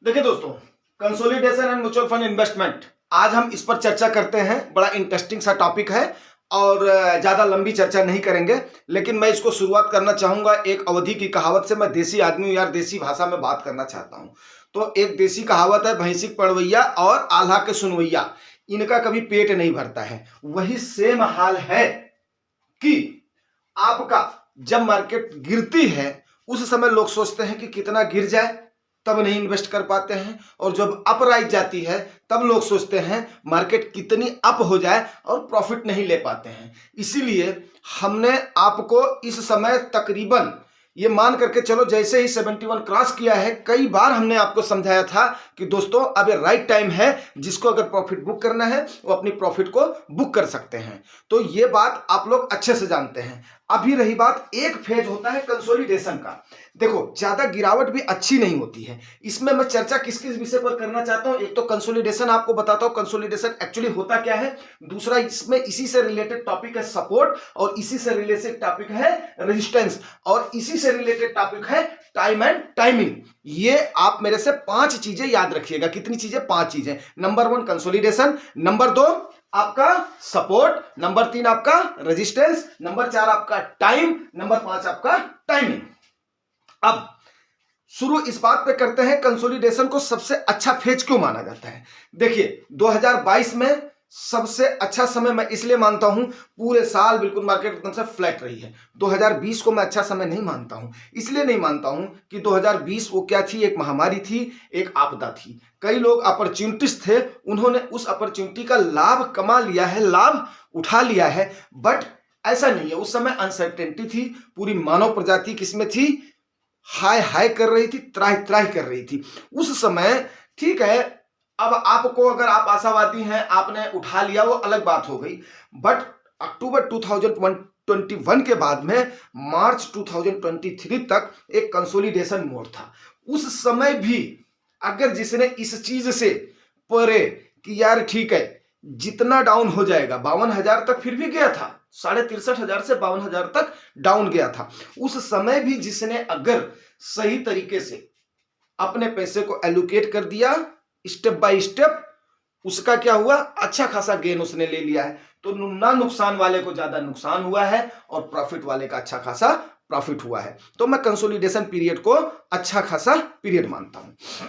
देखिए दोस्तों, consolidation and mutual fund investment, आज हम इस पर चर्चा करते हैं। बड़ा इंटरेस्टिंग सा टॉपिक है और ज़्यादा लंबी चर्चा नहीं करेंगे, लेकिन मैं इसको शुरुआत करना चाहूँगा एक अवधि की कहावत से। मैं देसी आदमी हूँ यार, देसी भाषा में बात करना चाहता हूँ। तो एक देसी कहावत है, भैंसी पड़वैया और आल्हा के सुनवैया, इनका कभी पेट नहीं भरता है। वही सेम हाल है कि आपका जब मार्केट गिरती है उस समय लोग सोचते हैं कि कितना गिर जाए, तब नहीं इन्वेस्ट कर पाते हैं। और जब अप राइज जाती है तब लोग सोचते हैं मार्केट कितनी अप हो जाए और प्रॉफिट नहीं ले पाते हैं। इसीलिए हमने आपको इस समय तकरीबन ये मान करके चलो, जैसे ही 71 क्रॉस किया है, कई बार हमने आपको समझाया था कि दोस्तों अब ये राइट टाइम है, जिसको अगर प्रॉफिट बुक करना है वो अपनी प्रॉफिट को बुक कर सकते हैं। तो ये बात आप लोग अच्छे से जानते हैं। अभी रही बात, एक फेज होता है कंसोलिडेशन का। देखो, ज्यादा गिरावट भी अच्छी नहीं होती है। इसमें मैं चर्चा किस किस विषय पर करना चाहता हूं। एक तो कंसोलिडेशन आपको बताता हूं, कंसोलिडेशन एक्चुअली होता क्या है। दूसरा, इसमें इसी से रिलेटेड टॉपिक है सपोर्ट, और इसी से रिलेटेड टॉपिक है रेजिस्टेंस, और इसी से रिलेटेड टॉपिक है टाइम एंड टाइमिंग। ये आप मेरे से 5 चीजें याद रखिएगा। कितनी चीजें? 5 चीजें। नंबर 1 कंसोलिडेशन, नंबर 2 आपका सपोर्ट, नंबर 3 आपका रेजिस्टेंस, नंबर 4 आपका टाइम, नंबर 5 आपका टाइमिंग। अब शुरू इस बात पे करते हैं, कंसोलिडेशन को सबसे अच्छा फेज क्यों माना जाता है। देखिए, 2022 में सबसे अच्छा समय मैं इसलिए मानता हूं, पूरे साल बिल्कुल मार्केट एकदम से फ्लैट रही है। 2020 को मैं अच्छा समय नहीं मानता हूं। इसलिए नहीं मानता हूं कि 2020 वो क्या थी, एक महामारी थी, एक आपदा थी। कई लोग अपॉर्चुनिटीज थे, उन्होंने उस अपॉर्चुनिटी का लाभ कमा लिया है, लाभ उठा लिया है। बट ऐसा नहीं है, उस समय अनसर्टेनिटी थी। पूरी मानव प्रजाति किसमें थी? हाय हाय कर रही थी, त्राही त्राही कर रही थी उस समय। ठीक है, अब आपको, अगर आप आशावादी हैं, आपने उठा लिया, वो अलग बात हो गई। बट अक्टूबर 2021 के बाद में मार्च 2023 तक एक कंसोलिडेशन मोड था। उस समय भी अगर जिसने इस चीज से परे कि यार ठीक है, जितना डाउन हो जाएगा, 52,000 तक फिर भी गया था, 63,500 से 52,000 तक डाउन गया था। उस समय भी जिसने अगर सही तरीके से अपने पैसे को एलोकेट कर दिया स्टेप बाय स्टेप, उसका क्या हुआ? अच्छा खासा गेन उसने ले लिया है। तो ना नुकसान वाले को ज्यादा नुकसान हुआ है और प्रॉफिट वाले का अच्छा खासा प्रॉफिट हुआ है। तो मैं कंसोलिडेशन पीरियड को अच्छा खासा पीरियड मानता हूं।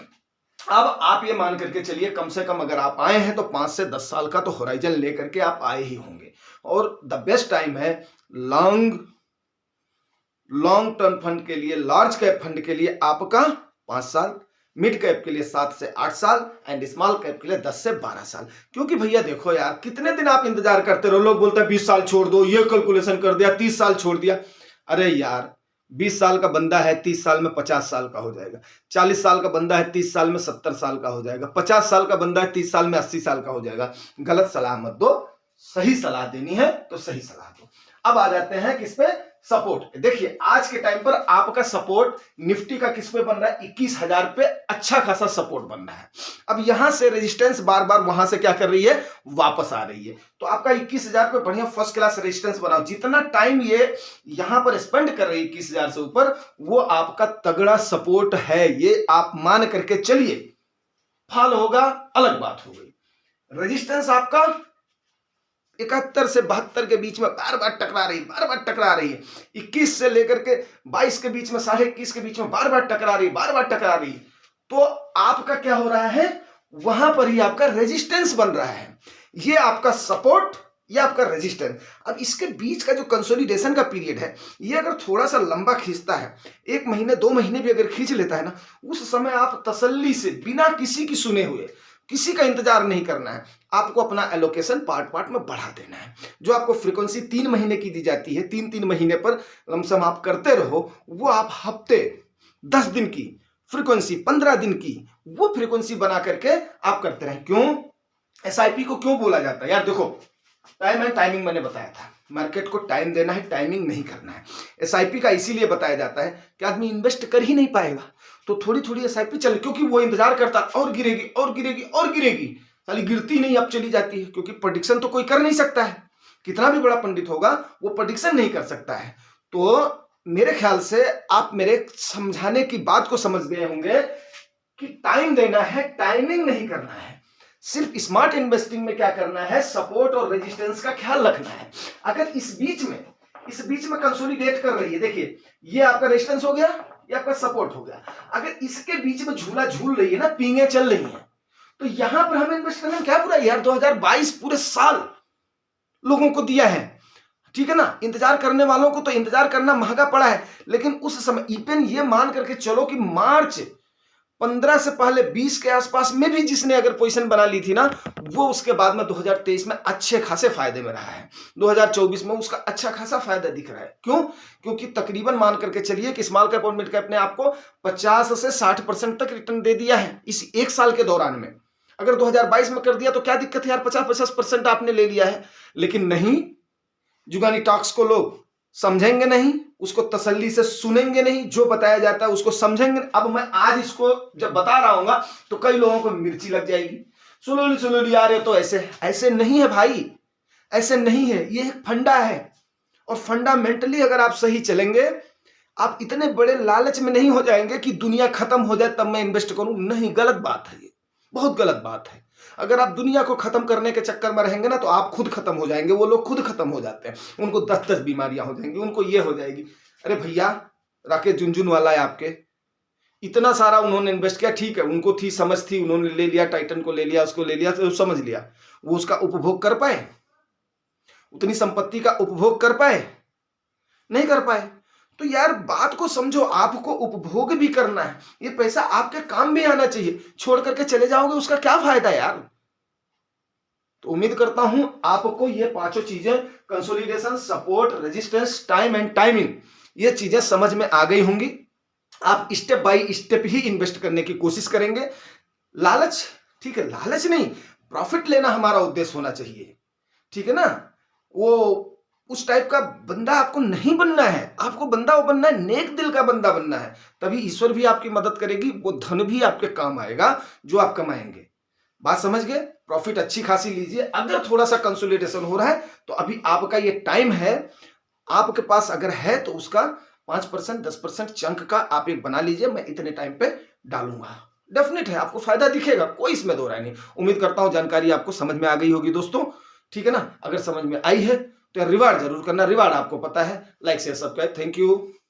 अब आप ये मान करके चलिए, कम से कम अगर आप आए हैं तो 5 से 10 साल का तो होराइजन लेकर के आप आए ही होंगे। और द बेस्ट टाइम है लॉन्ग टर्म फंड के लिए, लार्ज कैप फंड के लिए आपका 5 साल, मिड कैप के लिए 7 से 8 साल, एंड स्मॉल कैप के लिए 10 से 12 साल। क्योंकि भैया देखो यार, कितने दिन आप इंतजार करते रहो। लोग बोलते हैं 20 साल छोड़ दो, ये कैलकुलेशन कर दिया, 30 साल छोड़ दिया। अरे यार, 20 साल का बंदा है 30 साल में 50 साल का हो जाएगा, 40 साल का बंदा है 30 साल में 70 साल का हो जाएगा, 50 साल का बंदा है 30 साल में 80 साल का हो जाएगा। गलत सलाह मत दो, सही सलाह देनी है तो सही सलाह दो। अब आ जाते हैं किस पे? सपोर्ट। देखिए, आज के टाइम पर आपका सपोर्ट निफ्टी का किस पे बन रहा है? 21,000 पे अच्छा खासा सपोर्ट बन रहा है। अब यहां से रेजिस्टेंस बार बार वहां से क्या कर रही है? वापस आ रही है। तो आपका 21,000 पे बढ़िया फर्स्ट क्लास रेजिस्टेंस बनाओ। जितना टाइम ये यहां पर स्पेंड कर रही है 21,000 से ऊपर, वो आपका तगड़ा सपोर्ट है, ये आप मान करके चलिए। फॉल होगा अलग बात हो गई। रेजिस्टेंस आपका 71 से 72 के बीच में बार बार टकरा रही है। 21 से लेकर के 22 के बीच में, 21.5 के बीच में बार बार टकरा रही। तो आपका क्या हो रहा है? वहां पर ही आपका रेजिस्टेंस बन रहा है। ये आपका सपोर्ट, ये आपका रेजिस्टेंस। अब इसके बीच का जो कंसोलिडेशन का पीरियड है, ये अगर थोड़ा सा लंबा खींचता है, 1 महीने 2 महीने भी अगर खींच लेता है ना, उस समय आप तसल्ली से, बिना किसी की सुने हुए, किसी का इंतजार नहीं करना है, आपको अपना एलोकेशन पार्ट पार्ट में बढ़ा देना है। जो आपको फ्रीक्वेंसी 3 महीने की दी जाती है, 3-3 महीने पर लमसम आप करते रहो, वो आप हफ्ते, 10 दिन की फ्रीक्वेंसी, 15 दिन की वो फ्रीक्वेंसी बना करके आप करते रहें। क्यों? एसआईपी को क्यों बोला जाता है? यार देखो, टाइम एंड टाइमिंग मैंने बताया था, मार्केट को टाइम देना है, टाइमिंग नहीं करना है। एसआईपी का इसीलिए बताया जाता है कि आदमी इन्वेस्ट कर ही नहीं पाएगा, तो थोड़ी थोड़ी एसआईपी चले, क्योंकि वो इंतजार करता और गिरेगी और गिरेगी और गिरेगी, साली गिरती नहीं, अब चली जाती है। क्योंकि प्रेडिक्शन तो कोई कर नहीं सकता है, कितना भी बड़ा पंडित होगा वो प्रेडिक्शन नहीं कर सकता है। तो मेरे ख्याल से आप मेरे समझाने की बात को समझ गए होंगे कि टाइम देना है, टाइमिंग नहीं करना है। सिर्फ स्मार्ट इन्वेस्टिंग में क्या करना है, सपोर्ट और रेजिस्टेंस का ख्याल रखना है। अगर इस बीच में कंसोलिडेट कर रही है, देखिए ये आपका रेजिस्टेंस हो गया, ये आपका सपोर्ट हो गया, अगर इसके बीच में झूला झूल रही है ना, पींगे चल रही हैं, तो यहां पर हमें इन्वेस्ट करना क्या बुरा है यार। 2022 पूरे साल लोगों को दिया है, ठीक है ना। इंतजार करने वालों को तो इंतजार करना महंगा पड़ा है, लेकिन उस समय इवन ये मान करके चलो कि मार्च 15 से पहले 20 के आसपास में भी जिसने अगर पोजीशन बना ली थी ना, वो उसके बाद में 2023 में अच्छे खासे फायदे में रहा है। 2024 में उसका अच्छा खासा फायदा दिख रहा है। क्यों? क्योंकि तकरीबन मान करके चलिए कि स्मॉल कैप और मिड कैप ने आपको 50 से 60% तक रिटर्न दे दिया है इस एक साल के दौरान में। अगर 2022 में कर दिया तो क्या दिक्कत है यार, 50-50% आपने ले लिया है। लेकिन नहीं, जुगानी टॉक्स को लोग समझेंगे नहीं, उसको तसल्ली से सुनेंगे नहीं, जो बताया जाता है उसको समझेंगे। अब मैं आज इसको जब बता रहा हूंगा तो कई लोगों को मिर्ची लग जाएगी, सुलोली आ रहे तो ऐसे नहीं है भाई, ऐसे नहीं है। ये एक फंडा है, और फंडामेंटली अगर आप सही चलेंगे, आप इतने बड़े लालच में नहीं हो जाएंगे कि दुनिया खत्म हो जाए तब मैं इन्वेस्ट करूं। नहीं, गलत बात है, ये बहुत गलत बात है। अगर आप दुनिया को खत्म करने के चक्कर में रहेंगे ना, तो आप खुद खत्म हो जाएंगे। वो लोग खुद खत्म हो जाते हैं, उनको 10-10 बीमारियां हो जाएंगी, उनको ये हो जाएगी। अरे भैया, राकेश झुनझुनवाला है आपके, इतना सारा उन्होंने इन्वेस्ट किया, ठीक है, उनको थी समझ थी, उन्होंने ले लिया, टाइटन को ले लिया, उसको ले लिया, तो समझ लिया। वो उसका उपभोग कर पाए, उतनी संपत्ति का उपभोग कर पाए? नहीं कर पाए। तो यार बात को समझो, आपको उपभोग भी करना है, ये पैसा आपके काम भी आना चाहिए। छोड़ करके चले जाओगे, उसका क्या फायदा यार। तो उम्मीद करता हूं आपको ये पांचों चीजें, consolidation, support, resistance, time and timing, ये चीजें समझ में आ गई होंगी। आप step by step he invest करने की कोशिश करेंगे। लालच, ठीक है, लालच नहीं, प्रॉफिट लेना हमारा उद्देश्य होना चाहिए, ठीक है ना। वो उस टाइप का बंदा आपको नहीं बनना है, आपको बंदा वो बनना है, नेक दिल का बंदा बनना है। तभी ईश्वर भी आपकी मदद करेगी, वो धन भी आपके काम आएगा जो आप कमाएंगे। बात समझ गए? प्रॉफिट अच्छी खासी लीजिए। अगर थोड़ा सा कंसोलिडेशन हो रहा है तो अभी आपका ये टाइम है, आपके पास अगर है तो उसका 5% 10% चंक का आप एक बना लीजिए, मैं इतने टाइम पे डालूंगा। डेफिनेट है आपको फायदा दिखेगा, कोई इसमें दो राय नहीं। उम्मीद करता हूं जानकारी आपको समझ में आ गई होगी दोस्तों, ठीक है ना। अगर समझ में आई है तो रिवार्ड जरूर करना, रिवार्ड आपको पता है, like share subscribe. Thank you.